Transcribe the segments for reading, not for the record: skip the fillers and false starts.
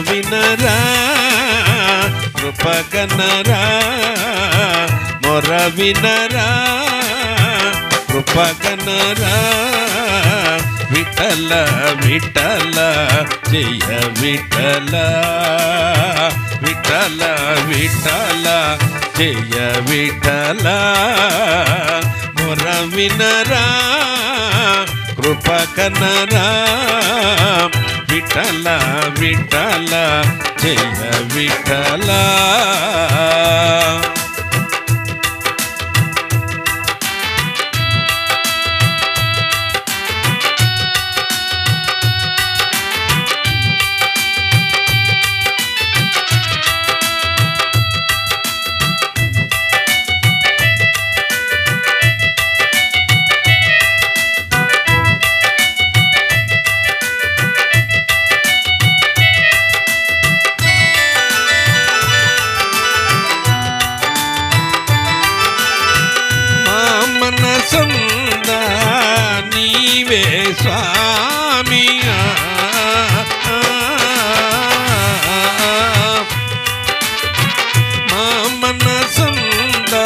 వినరా కృపగనరా మొర వినరా కృపగనరా విఠల విఠల జయ విఠల విఠల విఠల జయ విఠల మొర వినరా కృపగనరా విఠల విఠల జయ విఠల నీవే స్వామి మా మనసందా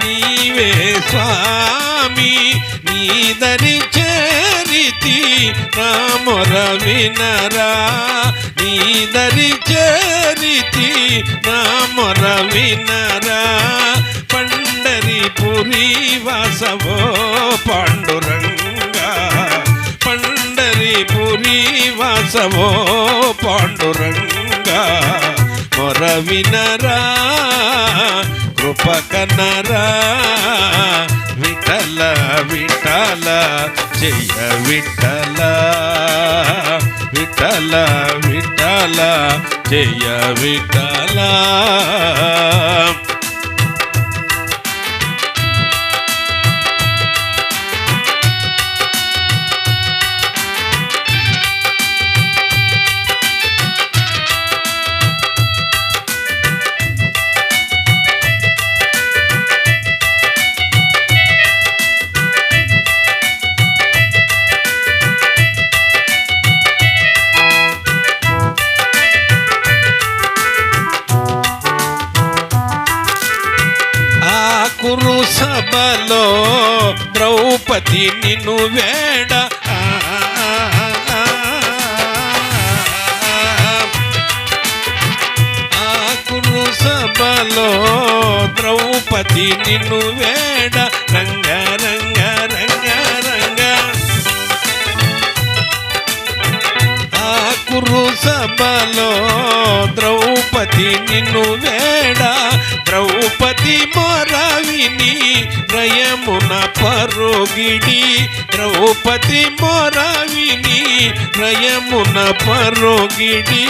నీవే స్వామి నీదరి చేరితి నా మొర వినరా నీదరి చేరితి నా మొర వినరా పండరిపురి వాసవో పాండురంగా పండరిపురి వాసవో పాండురంగా మొర వినరా కృపకనరా విఠల విఠల జయ విఠల విఠల విఠల జయ విఠల కురు సభలో ద్రౌపది నిన్ను వేడ కురు సభలో ద్రౌపది నిన్ను వేడ రంగ రంగ రంగ రంగ కురు సభలో ద్రౌపది నిన్ను వేడ ద్రౌపది మొరవిని రయమున పరుగిడి ద్రౌపది మొరవిని రయమున పరుగిడి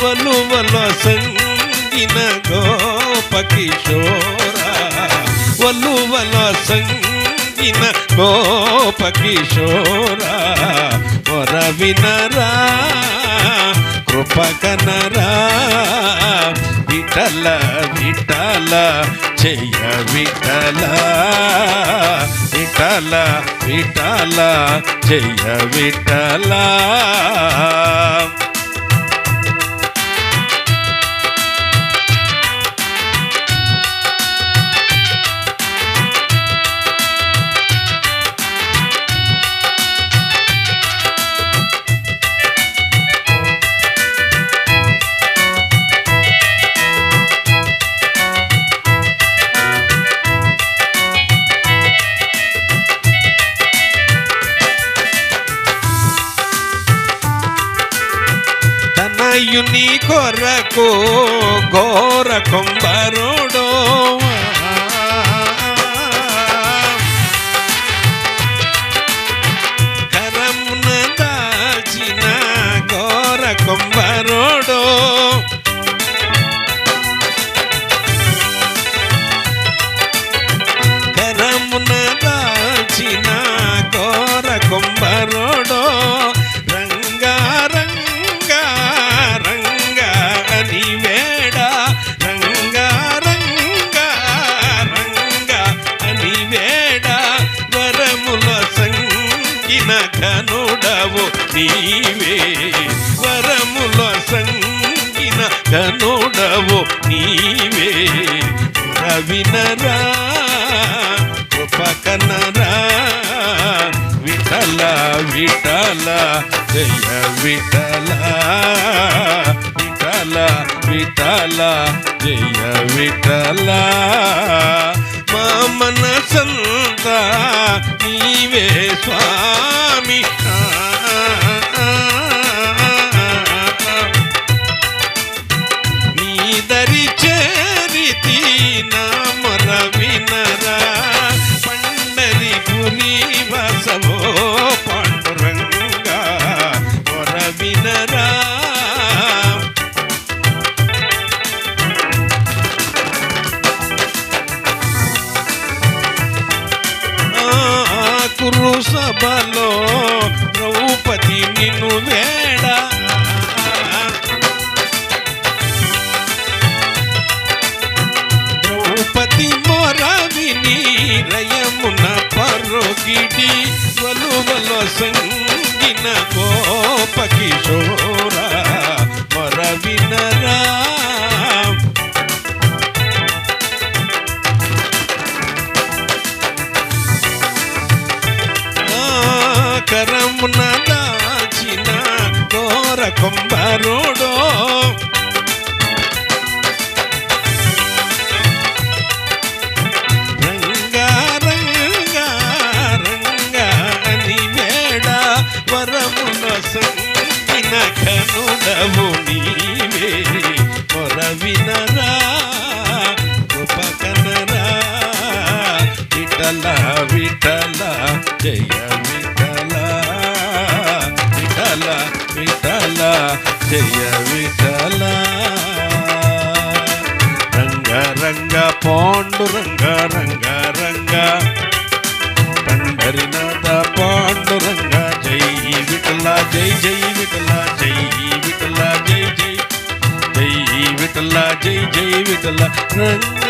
వలువల సంగిన గోపకిశోర వలువల సంగిన గోపకిశోర మొర వినరా కృపకనరా విఠల విఠల జయ విఠల విఠల విఠల జయ విఠల తనయుని కొరకు ఘోర కుంభరుడో కరమున దాచిన ఘోర కుంభరుడో కరమున దాచిన ఘోర కుంభరుడో నీవే వరముల సంగ ఘనుడవు నీవే వినరా కృపకనరా విఠల విఠల జయ విఠల విఠల విఠల జయ విఠల మా మనసంతా నీవే స్వామి నీ దరి చేరితి నా మొర వినరా పండరిపురి వసవో పాండురంగా మొర వినరా కురు సభలో ద్రౌపది నిన్ను వేడ ద్రౌపది మొర విని రయమున పరుగిడి వలువలో సంగిన గోప కిశోర మొర వినరా కరమున దాచిన ఘోర కుంభరుడో రంగా రంగా రంగా అని వేడ వరమున సంగిన ఘనుడవు నీవే మొర వినరా ఉపకనరా విఠల విఠల జయ విఠల విఠల విఠల జయ విఠల రంగ రంగ పాండురంగ రంగ రంగ పండరినాథ పాండురంగ జై విఠల జై జై విఠల జై విఠల జై జై జై విఠల జై జై విఠల రంగ